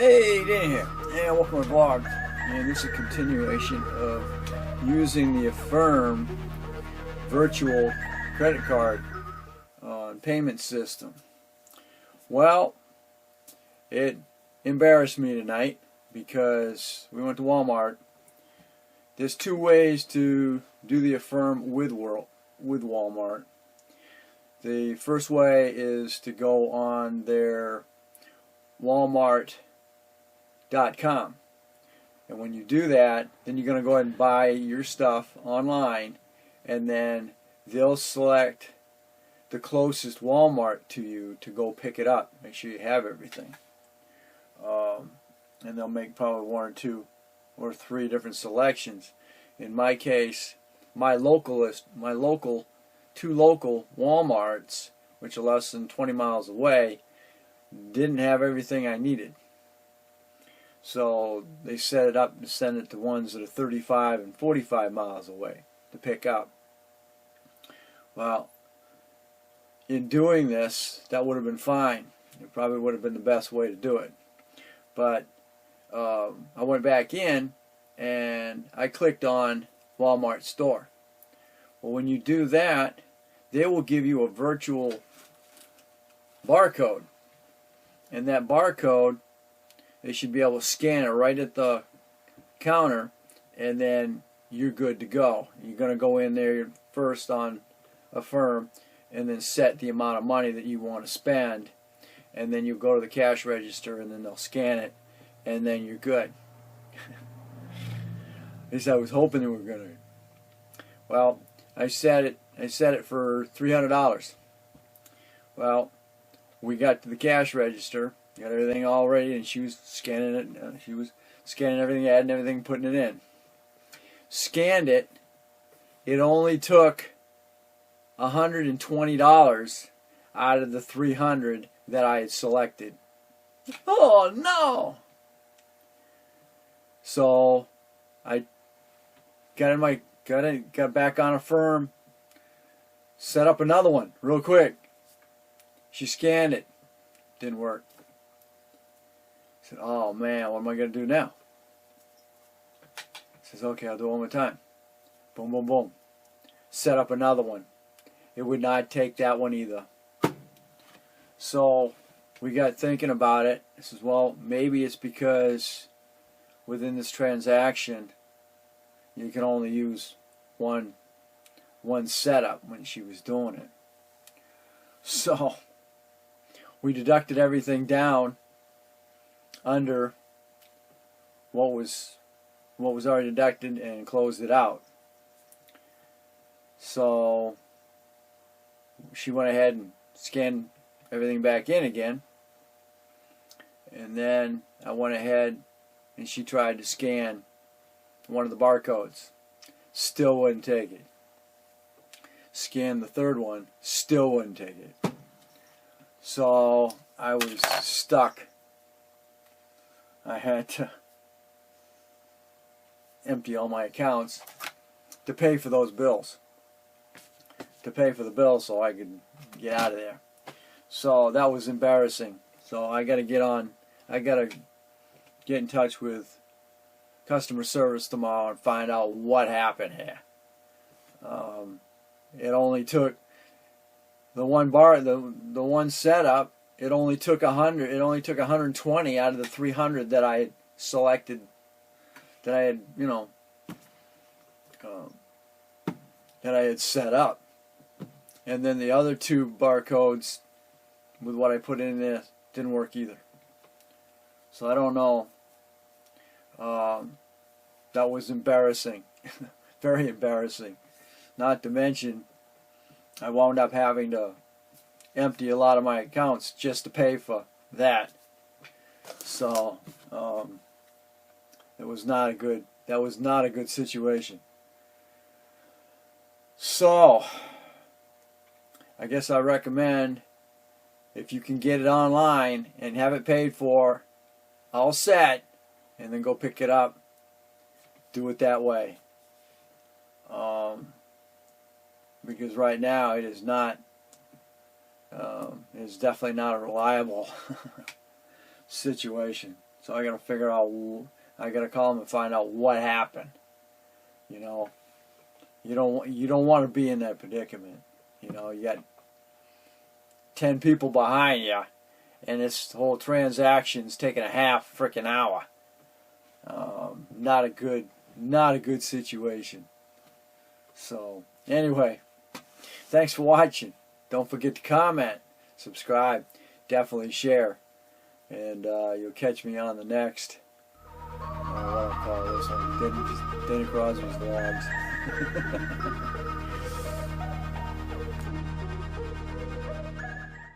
Hey, Dan here, and welcome to my vlog. And this is a continuation of using the Affirm virtual credit card payment system. Well, it embarrassed me tonight because we went to Walmart. There's two ways to do the Affirm with Walmart. The first way is to go on their Walmart.com, and when you do that, then you're going to go ahead and buy your stuff online, and then they'll select the closest Walmart to you to go pick it up. Make sure you have everything, and they'll make probably one or two or three different selections. In my case, my two local Walmarts, which are less than 20 miles away, didn't have everything I needed. So they set it up to send it to ones that are 35 and 45 miles away to pick up. Well, in doing this, that would have been fine. It probably would have been the best way to do it. But I went back in and I clicked on Walmart store. Well, when you do that, they will give you a virtual barcode. And that barcode, they should be able to scan it right at the counter, and then you're good to go. You're going to go in there first on Affirm and then set the amount of money that you want to spend, and then you go to the cash register and then they'll scan it, and then you're good. At least I was hoping they were going to. Well, I set it for $300. Well, we got to the cash register, got everything all ready, and she was scanning it. She was scanning everything, adding everything, putting it in. Scanned it. It only took $120 out of the $300 that I had selected. Oh no! So I got back on Affirm, set up another one real quick. She scanned it. Didn't work. I said, oh man, what am I going to do now? Says, okay, I'll do it one more time. Boom, boom, boom. Set up another one. It would not take that one either. So we got thinking about it. I says, well, maybe it's because within this transaction you can only use one setup when she was doing it. So we deducted everything down under what was already deducted and closed it out. So she went ahead and scanned everything back in again, and then I went ahead and she tried to scan one of the barcodes. Still wouldn't take it. Scanned the third one. Still wouldn't take it. So I was stuck. I had to empty all my accounts to pay for those bills. To pay for the bills so I could get out of there. So that was embarrassing. So I got to get in touch with customer service tomorrow and find out what happened here. It only took the one setup. It only took 100. It only took 120 out of the 300 that I had selected. That I had, that I had set up. And then the other two barcodes with what I put in there didn't work either. So I don't know. That was embarrassing. Very embarrassing. Not to mention, I wound up having to empty a lot of my accounts just to pay for that. So it was not a good. That was not a good situation. So I guess I recommend, if you can get it online and have it paid for, all set, and then go pick it up, do it that way. Because right now it is not. It is definitely not a reliable situation. So So I got to figure out. I got to call them and find out what happened. You know, you don't want to be in that predicament. You know, you got 10 people behind you, and this whole transaction's taking a half freaking hour. Not a good situation. So anyway, thanks for watching. Don't forget to comment, subscribe, definitely share, and you'll catch me on the next. What I call this one, Denny Crosby's Vlogs.